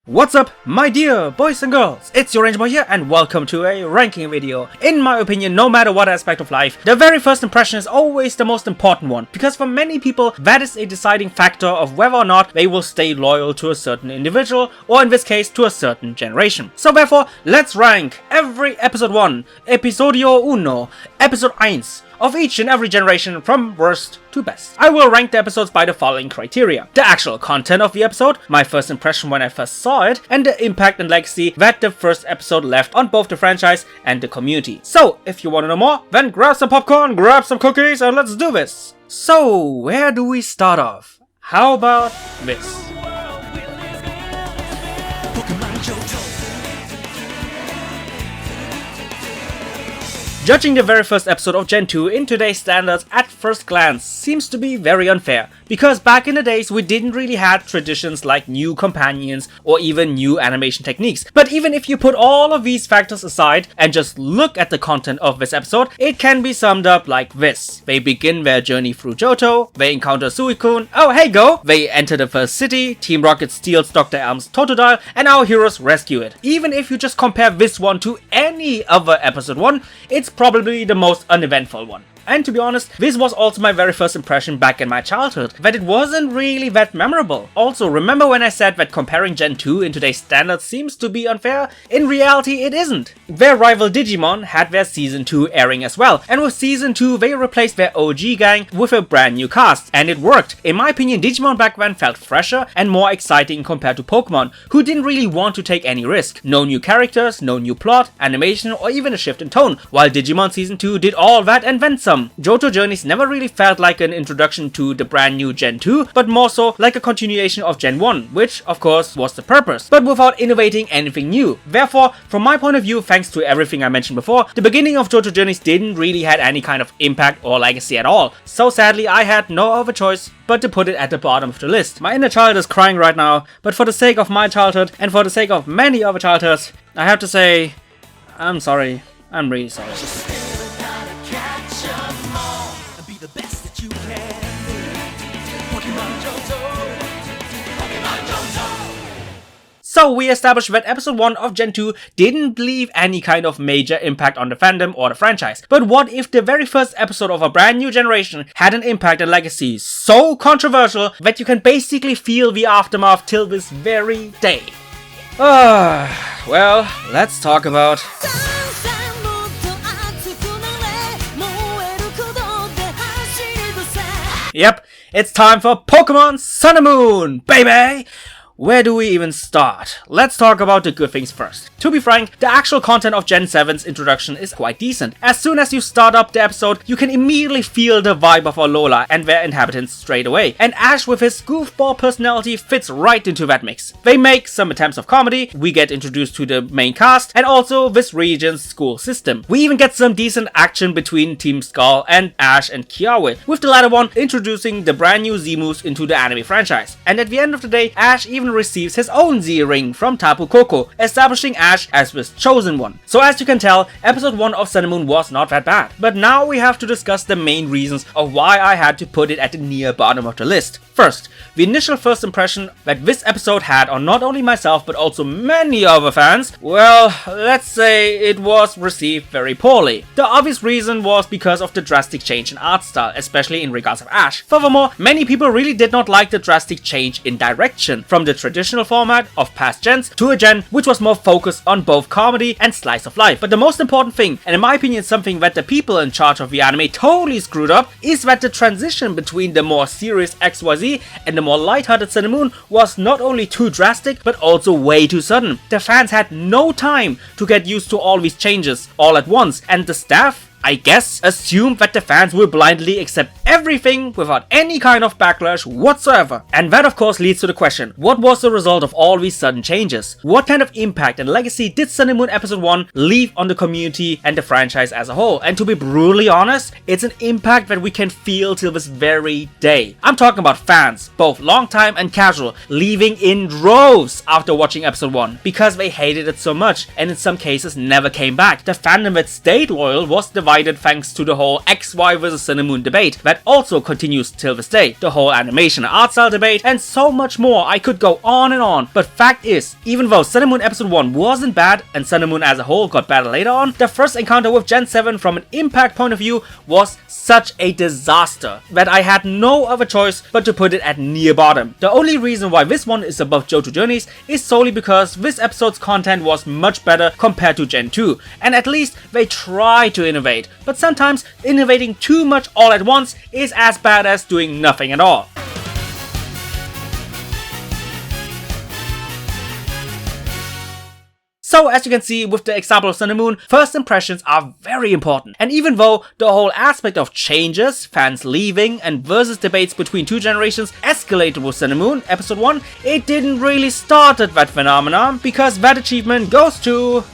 What's up, my dear boys and girls? It's your Ranger Boy here and welcome to a ranking video. In my opinion, no matter what aspect of life, the very first impression is always the most important one, because for many people that is a deciding factor of whether or not they will stay loyal to a certain individual, or in this case to a certain generation. So therefore, let's rank every episode 1, episodio 1, episode 1 of each and every generation from worst to best. I will rank the episodes by the following criteria: the actual content of the episode, my first impression when I first saw it, and the impact and legacy that the first episode left on both the franchise and the community. So, if you want to know more, then grab some popcorn, grab some cookies, and let's do this! So, where do we start off? How about this? Judging the very first episode of Gen 2 in today's standards at first glance seems to be very unfair, because back in the days we didn't really have traditions like new companions or even new animation techniques. But even if you put all of these factors aside and just look at the content of this episode, it can be summed up like this. They begin their journey through Johto, they encounter Suicune, oh hey go, they enter the first city, Team Rocket steals Dr. Elm's Totodile, and our heroes rescue it. Even if you just compare this one to any other episode 1, it's probably the most uneventful one. And to be honest, this was also my very first impression back in my childhood, that it wasn't really that memorable. Also, remember when I said that comparing Gen 2 in today's standards seems to be unfair? In reality, it isn't. Their rival Digimon had their Season 2 airing as well, and with Season 2 they replaced their OG gang with a brand new cast, and it worked. In my opinion, Digimon back then felt fresher and more exciting compared to Pokémon, who didn't really want to take any risk. No new characters, no new plot, animation, or even a shift in tone, while Digimon Season 2 did all that and then some. Johto Journeys never really felt like an introduction to the brand new Gen 2, but more so like a continuation of Gen 1, which of course was the purpose, but without innovating anything new. Therefore, from my point of view, thanks to everything I mentioned before, the beginning of Johto Journeys didn't really have any kind of impact or legacy at all. So sadly, I had no other choice but to put it at the bottom of the list. My inner child is crying right now, but for the sake of my childhood and for the sake of many other childhoods, I have to say, I'm sorry. I'm really sorry. So we established that episode 1 of Gen 2 didn't leave any kind of major impact on the fandom or the franchise. But what if the very first episode of a brand new generation had an impact and legacy so controversial that you can basically feel the aftermath till this very day? Well, let's talk about... Yep, it's time for Pokemon Sun and Moon, baby! Where do we even start? Let's talk about the good things first. To be frank, the actual content of Gen 7's introduction is quite decent. As soon as you start up the episode, you can immediately feel the vibe of Alola and their inhabitants straight away. And Ash with his goofball personality fits right into that mix. They make some attempts of comedy, we get introduced to the main cast, and also this region's school system. We even get some decent action between Team Skull and Ash and Kiawe, with the latter one introducing the brand new Z moves into the anime franchise. And at the end of the day, Ash even receives his own Z ring from Tapu Koko, establishing Ash as his chosen one. So as you can tell, episode 1 of Sun and Moon was not that bad. But now we have to discuss the main reasons of why I had to put it at the near bottom of the list. First, the initial first impression that this episode had on not only myself but also many other fans, well, let's say it was received very poorly. The obvious reason was because of the drastic change in art style, especially in regards of Ash. Furthermore, many people really did not like the drastic change in direction from the traditional format of past gens to a gen which was more focused on both comedy and slice of life. But the most important thing, and in my opinion something that the people in charge of the anime totally screwed up, is that the transition between the more serious XYZ and the more lighthearted Sun and Moon was not only too drastic but also way too sudden. The fans had no time to get used to all these changes all at once, and the staff, I guess, assumed that the fans will blindly accept everything without any kind of backlash whatsoever. And that of course leads to the question, what was the result of all these sudden changes? What kind of impact and legacy did Sun and Moon episode 1 leave on the community and the franchise as a whole? And to be brutally honest, it's an impact that we can feel till this very day. I'm talking about fans, both long time and casual, leaving in droves after watching episode 1 because they hated it so much and in some cases never came back. The fandom that stayed loyal was divided divided thanks to the whole XY vs Sun and Moon debate that also continues till this day, the whole animation and art style debate, and so much more. I could go on and on, but fact is, even though Sun and Moon episode 1 wasn't bad and Sun and Moon as a whole got better later on, the first encounter with Gen 7 from an impact point of view was such a disaster that I had no other choice but to put it at near bottom. The only reason why this one is above Johto Journeys is solely because this episode's content was much better compared to Gen 2, and at least they tried to innovate, but sometimes innovating too much all at once is as bad as doing nothing at all. So as you can see with the example of Sun and Moon, first impressions are very important. And even though the whole aspect of changes, fans leaving, and versus debates between two generations escalated with Sun and Moon episode 1, it didn't really start that phenomenon, because that achievement goes to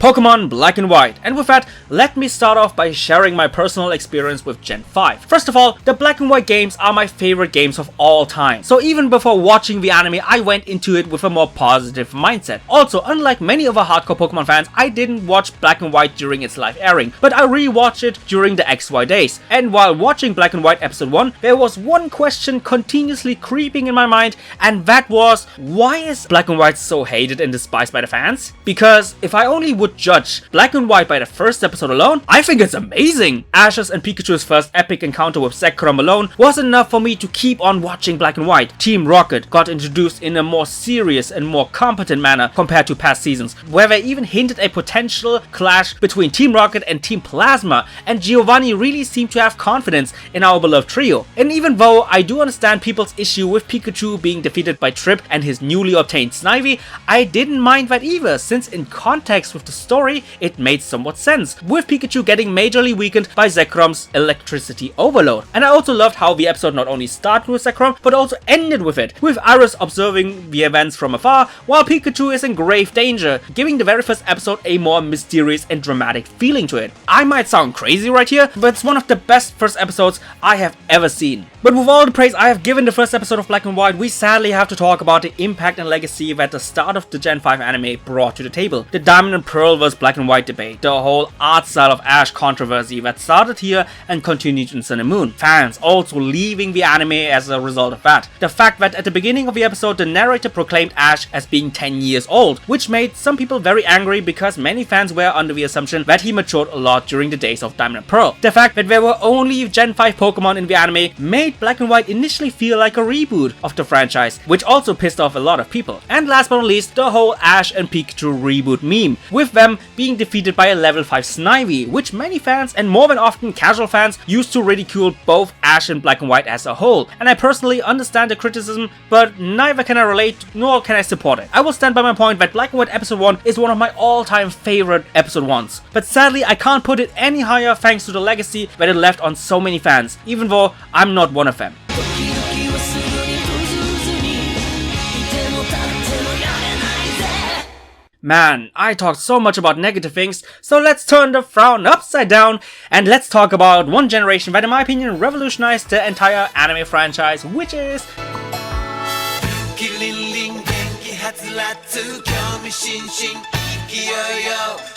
Pokemon Black and White. And with that, let me start off by sharing my personal experience with Gen 5. First of all, the Black and White games are my favorite games of all time. So even before watching the anime, I went into it with a more positive mindset. Also, unlike many other hardcore Pokemon fans, I didn't watch Black and White during its live airing, but I rewatched it during the XY days. And while watching Black and White episode 1, there was one question continuously creeping in my mind, and that was, why is Black and White so hated and despised by the fans? Because if I only would judge Black and White by the first episode alone, I think it's amazing. Ash's and Pikachu's first epic encounter with Zekrom alone was enough for me to keep on watching Black and White. Team Rocket got introduced in a more serious and more competent manner compared to past seasons, where they even hinted a potential clash between Team Rocket and Team Plasma, and Giovanni really seemed to have confidence in our beloved trio. And even though I do understand people's issue with Pikachu being defeated by Trip and his newly obtained Snivy, I didn't mind that either, since in context with the story, it made somewhat sense, with Pikachu getting majorly weakened by Zekrom's electricity overload. And I also loved how the episode not only started with Zekrom, but also ended with it, with Iris observing the events from afar while Pikachu is in grave danger, giving the very first episode a more mysterious and dramatic feeling to it. I might sound crazy right here, but it's one of the best first episodes I have ever seen. But with all the praise I have given the first episode of Black and White, we sadly have to talk about the impact and legacy that the start of the Gen 5 anime brought to the table. The Diamond and Pearl vs Black and White debate, the whole art style of Ash controversy that started here and continued in Sun and Moon, fans also leaving the anime as a result of that. The fact that at the beginning of the episode the narrator proclaimed Ash as being 10 years old, which made some people very angry because many fans were under the assumption that he matured a lot during the days of Diamond and Pearl. The fact that there were only Gen 5 Pokemon in the anime made Black and White initially feel like a reboot of the franchise, which also pissed off a lot of people. And last but not least, the whole Ash and Pikachu reboot meme, with them being defeated by a level 5 Snivy, which many fans and more than often casual fans used to ridicule both Ash and Black and White as a whole. And I personally understand the criticism, but neither can I relate nor can I support it. I will stand by my point that Black and White episode 1 is one of my all-time favorite episode 1s, but sadly I can't put it any higher thanks to the legacy that it left on so many fans, even though I'm not one of them. Man, I talked so much about negative things, so let's turn the frown upside down and let's talk about one generation that in my opinion revolutionized the entire anime franchise, which is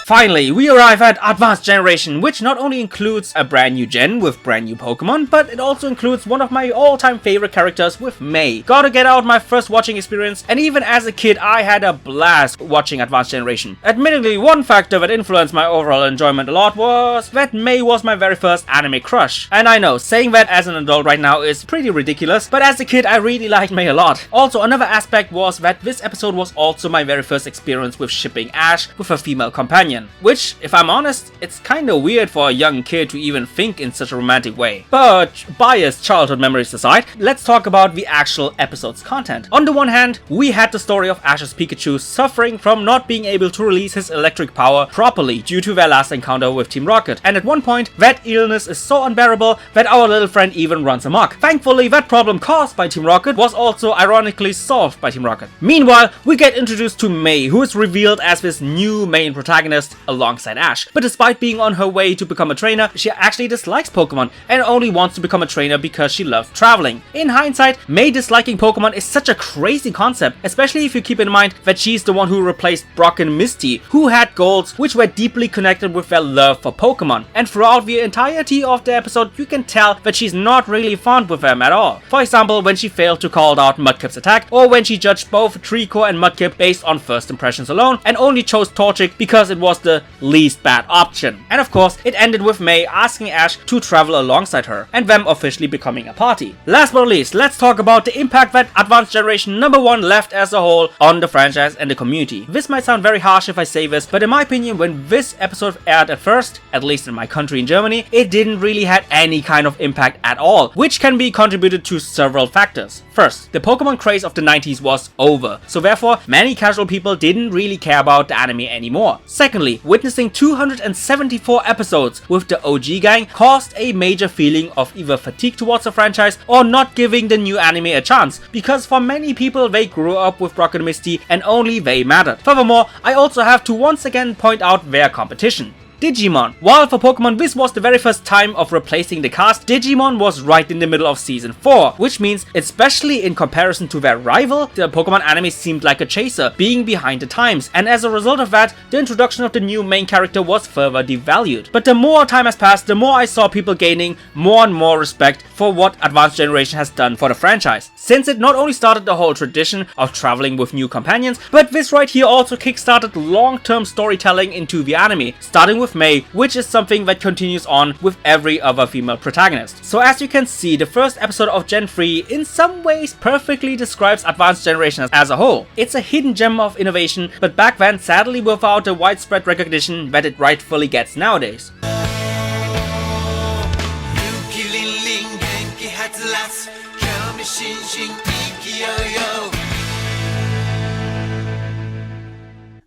finally, we arrive at Advanced Generation, which not only includes a brand new gen with brand new Pokemon, but it also includes one of my all-time favorite characters with May. Gotta get out my first watching experience, and even as a kid I had a blast watching Advanced Generation. Admittedly, one factor that influenced my overall enjoyment a lot was that May was my very first anime crush. And I know, saying that as an adult right now is pretty ridiculous, but as a kid I really liked May a lot. Also, another aspect was that this episode was also my very first experience with shipping Ash with a female companion. Which, if I'm honest, it's kinda weird for a young kid to even think in such a romantic way. But biased childhood memories aside, let's talk about the actual episode's content. On the one hand, we had the story of Ash's Pikachu suffering from not being able to release his electric power properly due to their last encounter with Team Rocket, and at one point that illness is so unbearable that our little friend even runs amok. Thankfully, that problem caused by Team Rocket was also ironically solved by Team Rocket. Meanwhile, we get introduced to May, who is revealed as this new main protagonist protagonist alongside Ash. But despite being on her way to become a trainer, she actually dislikes Pokemon and only wants to become a trainer because she loves traveling. In hindsight, May disliking Pokemon is such a crazy concept, especially if you keep in mind that she's the one who replaced Brock and Misty, who had goals which were deeply connected with their love for Pokemon. And throughout the entirety of the episode, you can tell that she's not really fond with them at all. For example, when she failed to call out Mudkip's attack, or when she judged both Treecko and Mudkip based on first impressions alone, and only chose Torchic because it was the least bad option. And of course, it ended with May asking Ash to travel alongside her, and them officially becoming a party. Last but not least, let's talk about the impact that Advanced Generation number 1 left as a whole on the franchise and the community. This might sound very harsh if I say this, but in my opinion, when this episode aired at first, at least in my country in Germany, it didn't really have any kind of impact at all, which can be contributed to several factors. First, the Pokemon craze of the 90s was over, so therefore many casual people didn't really care about the anime anymore. Secondly, witnessing 274 episodes with the OG gang caused a major feeling of either fatigue towards the franchise or not giving the new anime a chance, because for many people they grew up with Brock and Misty and only they mattered. Furthermore, I also have to once again point out their competition. Digimon. While for Pokemon this was the very first time of replacing the cast, Digimon was right in the middle of season 4, which means, especially in comparison to their rival, the Pokemon anime seemed like a chaser, being behind the times, and as a result of that, the introduction of the new main character was further devalued. But the more time has passed, the more I saw people gaining more and more respect for what Advanced Generation has done for the franchise, since it not only started the whole tradition of traveling with new companions, but this right here also kickstarted long-term storytelling into the anime, starting with May, which is something that continues on with every other female protagonist. So as you can see, the first episode of Gen 3 in some ways perfectly describes Advanced Generation as a whole. It's a hidden gem of innovation, but back then sadly without the widespread recognition that it rightfully gets nowadays.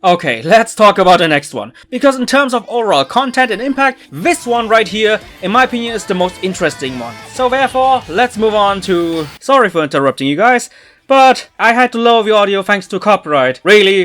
Okay, let's talk about the next one, because in terms of overall content and impact, this one right here, in my opinion, is the most interesting one. So therefore, let's move on to... Sorry for interrupting you guys, but I had to lower the audio thanks to copyright. Really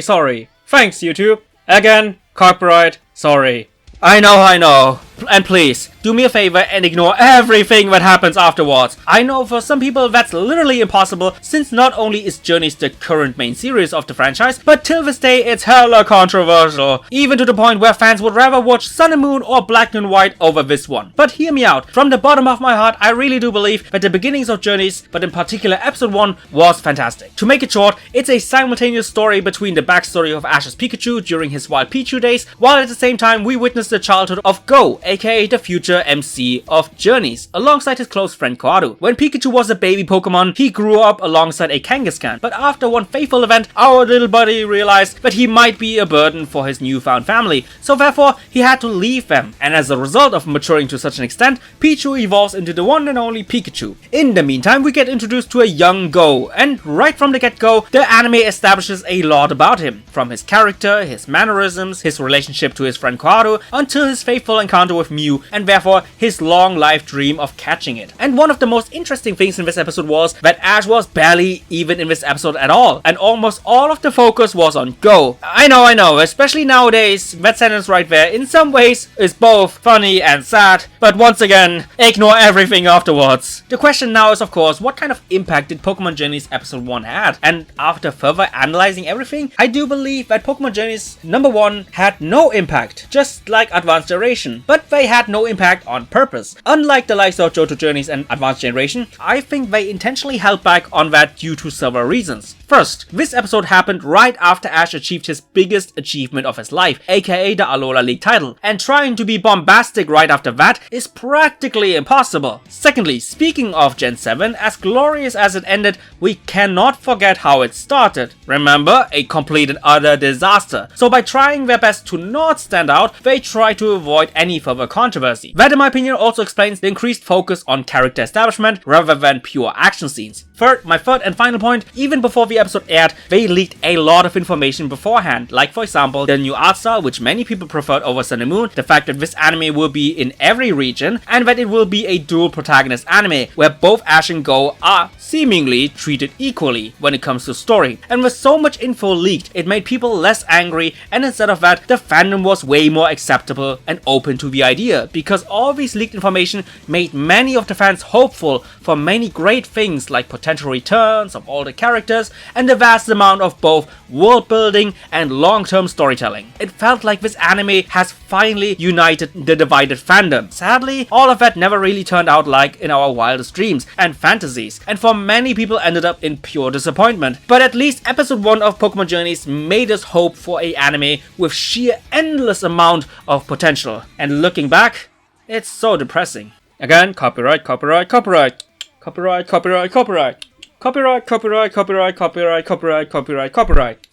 sorry. Thanks, YouTube. Again, copyright, sorry. I know. And please, do me a favor and ignore everything that happens afterwards. I know for some people that's literally impossible, since not only is Journeys the current main series of the franchise, but till this day it's hella controversial, even to the point where fans would rather watch Sun and Moon or Black and White over this one. But hear me out, from the bottom of my heart I really do believe that the beginnings of Journeys, but in particular episode 1, was fantastic. To make it short, it's a simultaneous story between the backstory of Ash's Pikachu during his Wild Pichu days, while at the same time we witness the childhood of Go, aka the future MC of Journeys, alongside his close friend Koharu. When Pikachu was a baby Pokemon, he grew up alongside a Kangaskhan, but after one fateful event, our little buddy realized that he might be a burden for his newfound family, so therefore he had to leave them, and as a result of maturing to such an extent, Pichu evolves into the one and only Pikachu. In the meantime, we get introduced to a young Go, and right from the get-go, the anime establishes a lot about him, from his character, his mannerisms, his relationship to his friend Koharu, until his fateful encounter with Mew, and therefore his long life dream of catching it. And one of the most interesting things in this episode was that Ash was barely even in this episode at all, and almost all of the focus was on Go. I know, especially nowadays, that sentence right there in some ways is both funny and sad, but once again, ignore everything afterwards. The question now is of course, what kind of impact did Pokemon Journeys episode 1 had? And after further analyzing everything, I do believe that Pokemon Journeys number 1 had no impact, just like Advanced Generation, but they had no impact on purpose. Unlike the likes of Johto Journeys and Advanced Generation, I think they intentionally held back on that due to several reasons. First, this episode happened right after Ash achieved his biggest achievement of his life, aka the Alola League title, and trying to be bombastic right after that is practically impossible. Secondly, speaking of Gen 7, as glorious as it ended, we cannot forget how it started. Remember, a complete and utter disaster. So by trying their best to not stand out, they try to avoid any further of a controversy. That in my opinion also explains the increased focus on character establishment rather than pure action scenes. Third, my third and final point, even before the episode aired, they leaked a lot of information beforehand, like for example the new art style, which many people preferred over Sun and Moon, the fact that this anime will be in every region, and that it will be a dual protagonist anime, where both Ash and Go are seemingly treated equally when it comes to story. And with so much info leaked, it made people less angry, and instead of that, the fandom was way more acceptable and open to the idea, because all these leaked information made many of the fans hopeful for many great things like potential returns of all the characters and the vast amount of both world building and long-term storytelling. It felt like this anime has finally united the divided fandom. Sadly, all of that never really turned out like in our wildest dreams and fantasies, and for many people ended up in pure disappointment. But at least episode 1 of Pokemon Journeys made us hope for a anime with sheer endless amount of potential. And looking back, it's so depressing. Again, copyright, copyright, copyright. Copyright, copyright, copyright. Copyright, copyright, copyright, copyright, copyright, copyright, copyright.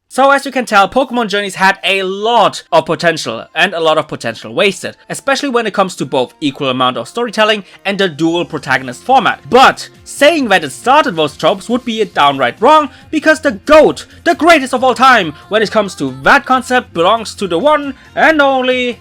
So as you can tell, Pokemon Journeys had a lot of potential and a lot of potential wasted, especially when it comes to both equal amount of storytelling and the dual protagonist format. But saying that it started those tropes would be downright wrong, because the GOAT, the greatest of all time when it comes to that concept, belongs to the one and only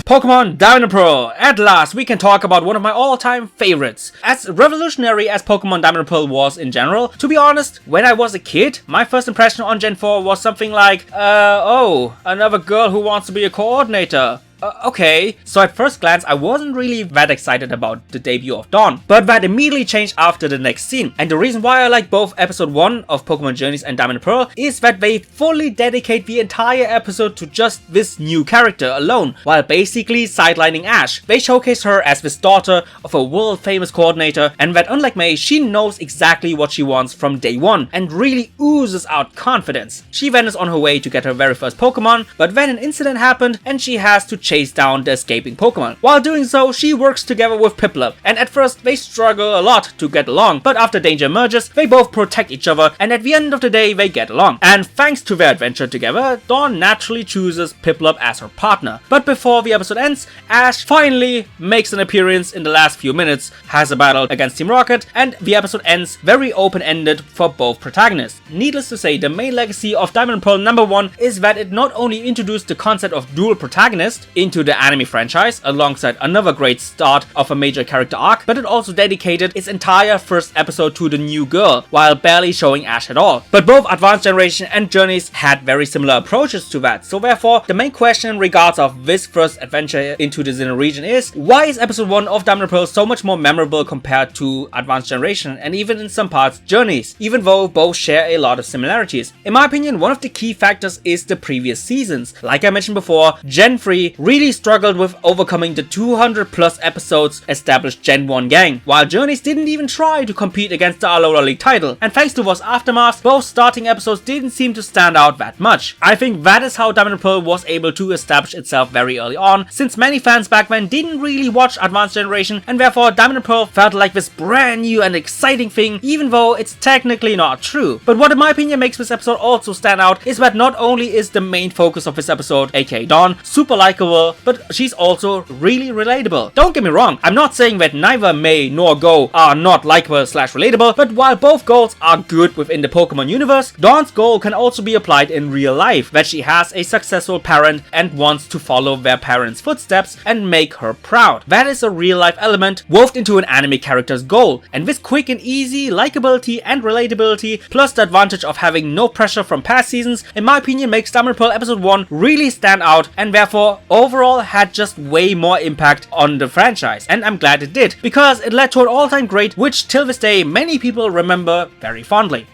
Pokemon Diamond and Pearl. At last, we can talk about one of my all-time favorites. As revolutionary as Pokemon Diamond and Pearl was in general, to be honest, when I was a kid, my first impression on Gen 4 was something like, oh, another girl who wants to be a coordinator. Okay. So at first glance, I wasn't really that excited about the debut of Dawn, but that immediately changed after the next scene. And the reason why I like both episode 1 of Pokemon Journeys and Diamond and Pearl is that they fully dedicate the entire episode to just this new character alone, while basically sidelining Ash. They showcase her as this daughter of a world famous coordinator, and that unlike May, she knows exactly what she wants from day one and really oozes out confidence. She then is on her way to get her very first Pokemon, but then an incident happened and she has to chase down the escaping Pokemon. While doing so, she works together with Piplup, and at first they struggle a lot to get along, but after danger emerges, they both protect each other, and at the end of the day, they get along. And thanks to their adventure together, Dawn naturally chooses Piplup as her partner. But before the episode ends, Ash finally makes an appearance in the last few minutes, has a battle against Team Rocket, and the episode ends very open-ended for both protagonists. Needless to say, the main legacy of Diamond and Pearl number 1 is that it not only introduced the concept of dual protagonist into the anime franchise alongside another great start of a major character arc, but it also dedicated its entire first episode to the new girl, while barely showing Ash at all. But both Advanced Generation and Journeys had very similar approaches to that, so therefore the main question in regards of this first adventure into the Sinnoh region is, why is episode 1 of Diamond and Pearl so much more memorable compared to Advanced Generation and even in some parts Journeys, even though both share a lot of similarities? In my opinion, one of the key factors is the previous seasons. Like I mentioned before, Gen 3 really struggled with overcoming the 200 plus episodes established Gen 1 gang, while Journeys didn't even try to compete against the Alola League title, and thanks to those aftermaths, both starting episodes didn't seem to stand out that much. I think that is how Diamond and Pearl was able to establish itself very early on, since many fans back then didn't really watch Advanced Generation, and therefore Diamond and Pearl felt like this brand new and exciting thing, even though it's technically not true. But what in my opinion makes this episode also stand out is that not only is the main focus of this episode, aka Dawn, super likable, but she's also really relatable. Don't get me wrong, I'm not saying that neither May nor Go are not likable slash relatable, but while both goals are good within the Pokemon universe, Dawn's goal can also be applied in real life, that she has a successful parent and wants to follow their parents' footsteps and make her proud. That is a real life element woven into an anime character's goal, and this quick and easy likability and relatability, plus the advantage of having no pressure from past seasons, in my opinion makes Diamond and Pearl episode 1 really stand out, and therefore overall had just way more impact on the franchise, and I'm glad it did, because it led to an all-time great which till this day many people remember very fondly.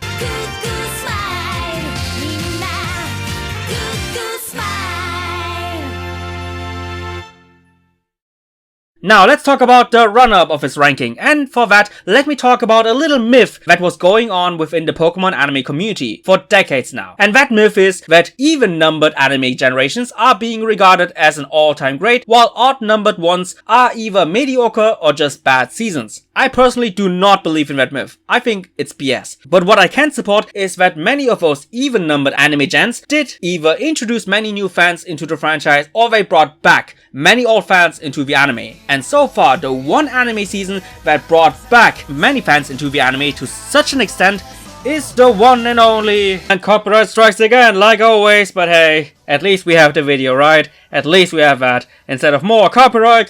Now let's talk about the run-up of its ranking, and for that, let me talk about a little myth that was going on within the Pokemon anime community for decades now. And that myth is that even-numbered anime generations are being regarded as an all-time great, while odd-numbered ones are either mediocre or just bad seasons. I personally do not believe in that myth. I think it's BS. But what I can support is that many of those even-numbered anime gens did either introduce many new fans into the franchise or they brought back many old fans into the anime. And so far, the one anime season that brought back many fans into the anime to such an extent is the one and only. And copyright strikes again, like always, but hey, at least we have the video, right? At least we have that, instead of more copyright.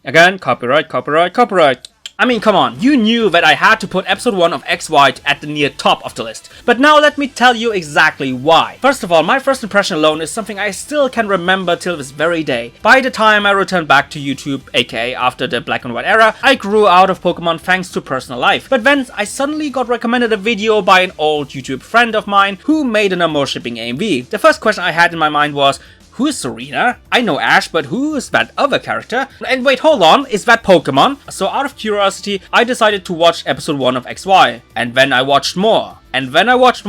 Again, copyright. I mean, come on, you knew that I had to put episode 1 of XY at the near top of the list. But now let me tell you exactly why. First of all, my first impression alone is something I still can remember till this very day. By the time I returned back to YouTube, aka after the black and white era, I grew out of Pokemon thanks to personal life. But then I suddenly got recommended a video by an old YouTube friend of mine who made an more shipping AMV. The first question I had in my mind was, who is Serena? I know Ash, but who is that other character? And wait, hold on, is that Pokemon? So out of curiosity, I decided to watch episode 1 of XY. And then I watched more. And then I watched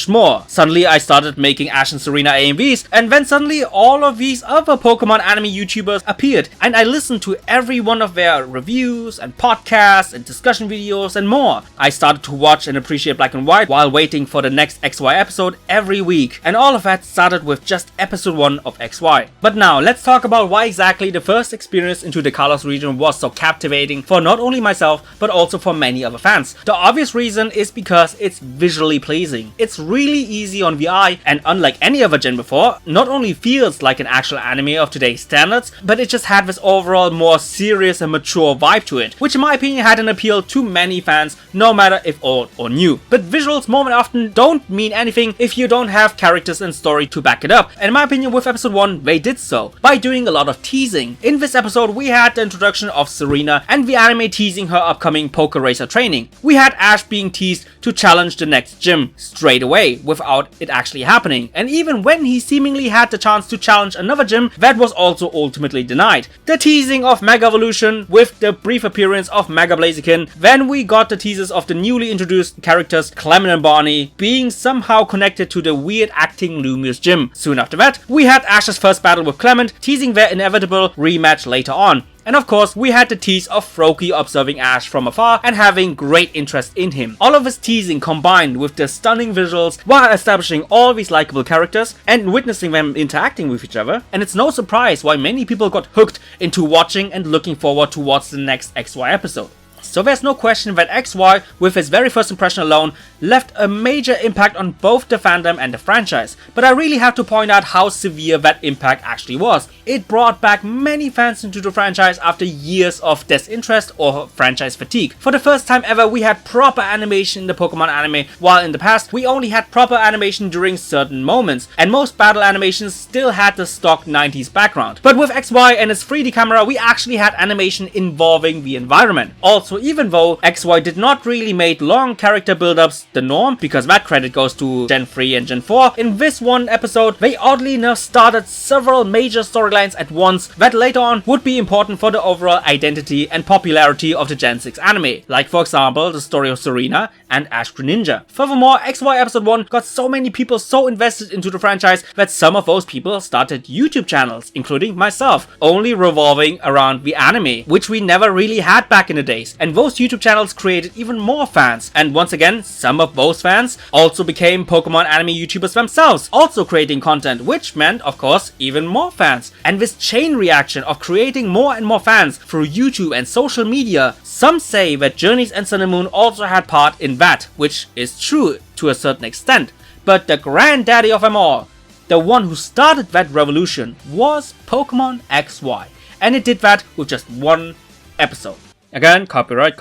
more. Suddenly I started making Ash and Serena AMVs, and then suddenly all of these other Pokemon anime YouTubers appeared, and I listened to every one of their reviews and podcasts and discussion videos and more. I started to watch and appreciate Black and White while waiting for the next XY episode every week, and all of that started with just episode 1 of XY. But now let's talk about why exactly the first experience into the Kalos region was so captivating for not only myself but also for many other fans. The obvious reason is because it's visually pleasing. It's really easy on the eye, and unlike any other gen before, not only feels like an actual anime of today's standards, but it just had this overall more serious and mature vibe to it, which in my opinion had an appeal to many fans, no matter if old or new. But visuals more than often don't mean anything if you don't have characters and story to back it up, and in my opinion with episode 1 they did so, by doing a lot of teasing. In this episode we had the introduction of Serena and the anime teasing her upcoming Poké Racer training. We had Ash being teased to challenge the next gym straight away without it actually happening, and even when he seemingly had the chance to challenge another gym, that was also ultimately denied. The teasing of Mega Evolution with the brief appearance of Mega Blaziken, then we got the teasers of the newly introduced characters Clement and Barney being somehow connected to the weird acting Lumiose gym. Soon after that, we had Ash's first battle with Clement, teasing their inevitable rematch later on. And of course, we had the tease of Froakie observing Ash from afar and having great interest in him. All of this teasing combined with the stunning visuals while establishing all these likable characters and witnessing them interacting with each other. And it's no surprise why many people got hooked into watching and looking forward towards the next XY episode. So there's no question that XY, with its very first impression alone, left a major impact on both the fandom and the franchise. But I really have to point out how severe that impact actually was. It brought back many fans into the franchise after years of disinterest or franchise fatigue. For the first time ever, we had proper animation in the Pokemon anime, while in the past we only had proper animation during certain moments, and most battle animations still had the stock 90s background. But with XY and its 3D camera, we actually had animation involving the environment. Also, even though XY did not really make long character build-ups the norm, because that credit goes to Gen 3 and Gen 4, in this one episode they oddly enough started several major storylines at once that later on would be important for the overall identity and popularity of the Gen 6 anime, like for example the story of Serena and Ash Greninja. Furthermore, XY episode 1 got so many people so invested into the franchise that some of those people started YouTube channels, including myself, only revolving around the anime, which we never really had back in the days. And those YouTube channels created even more fans, and once again some of those fans also became Pokemon anime YouTubers themselves, also creating content, which meant of course even more fans. And this chain reaction of creating more and more fans through YouTube and social media, some say that Journeys and Sun and Moon also had part in that, which is true to a certain extent. But the granddaddy of them all, the one who started that revolution, was Pokemon XY, and it did that with just one episode. Again, copyright.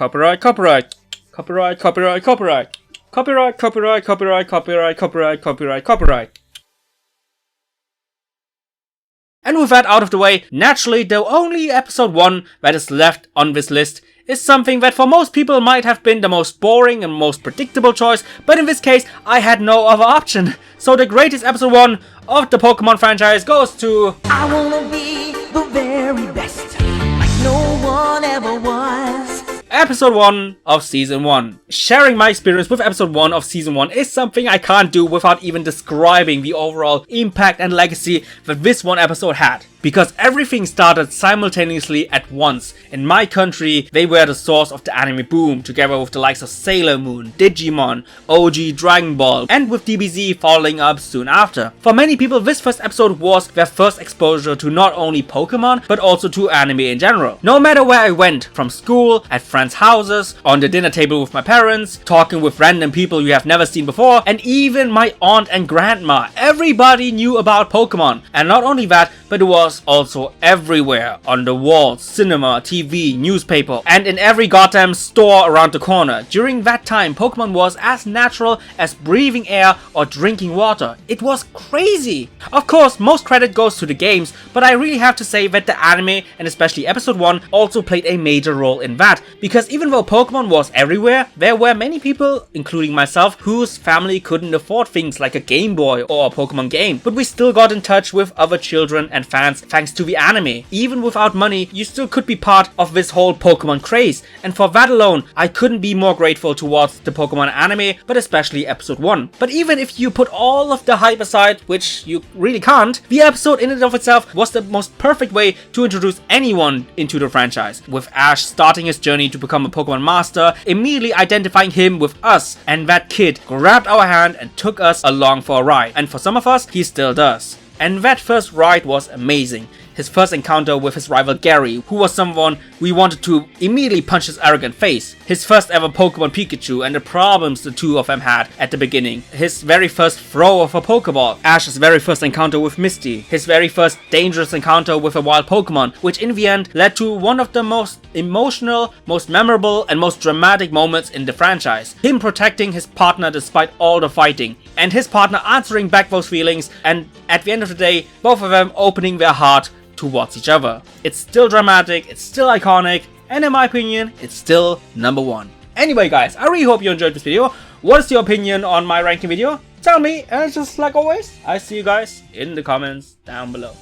And with that out of the way, naturally the only episode 1 that is left on this list is something that for most people might have been the most boring and most predictable choice, but in this case I had no other option. So the greatest episode 1 of the Pokemon franchise goes to... I wanna be the very best, like no one ever was. Episode 1 of Season 1. Sharing my experience with Episode 1 of Season 1 is something I can't do without even describing the overall impact and legacy that this one episode had. because everything started simultaneously at once. In my country, they were the source of the anime boom, together with the likes of Sailor Moon, Digimon, OG Dragon Ball, and with DBZ following up soon after. For many people, this first episode was their first exposure to not only Pokemon, but also to anime in general. No matter where I went, from school, at friends' houses, on the dinner table with my parents, talking with random people you have never seen before, and even my aunt and grandma, everybody knew about Pokemon. And not only that, but it was also everywhere, on the walls, cinema, TV, newspaper, and in every goddamn store around the corner. During that time, Pokemon was as natural as breathing air or drinking water. It was crazy. Of course, most credit goes to the games, but I really have to say that the anime, and especially episode 1, also played a major role in that, because even though Pokemon was everywhere, there were many people, including myself, whose family couldn't afford things like a Game Boy or a Pokemon game, but we still got in touch with other children and fans thanks to the anime. Even without money, you still could be part of this whole Pokemon craze, and for that alone, I couldn't be more grateful towards the Pokemon anime, but especially episode 1. But even if you put all of the hype aside, which you really can't, the episode in and of itself was the most perfect way to introduce anyone into the franchise, with Ash starting his journey to become a Pokemon master, immediately identifying him with us, and that kid grabbed our hand and took us along for a ride, and for some of us, he still does. And that first ride was amazing. His first encounter with his rival Gary, who was someone we wanted to immediately punch his arrogant face. His first ever Pokemon Pikachu and the problems the two of them had at the beginning. His very first throw of a Pokeball. Ash's very first encounter with Misty. His very first dangerous encounter with a wild Pokemon, which in the end led to one of the most emotional, most memorable, and most dramatic moments in the franchise. Him protecting his partner despite all the fighting, and his partner answering back those feelings, and at the end of the day, both of them opening their heart towards each other. It's still dramatic, it's still iconic, and in my opinion, it's still number 1. Anyway guys, I really hope you enjoyed this video. What is your opinion on my ranking video? Tell me, and just like always, I see you guys in the comments down below.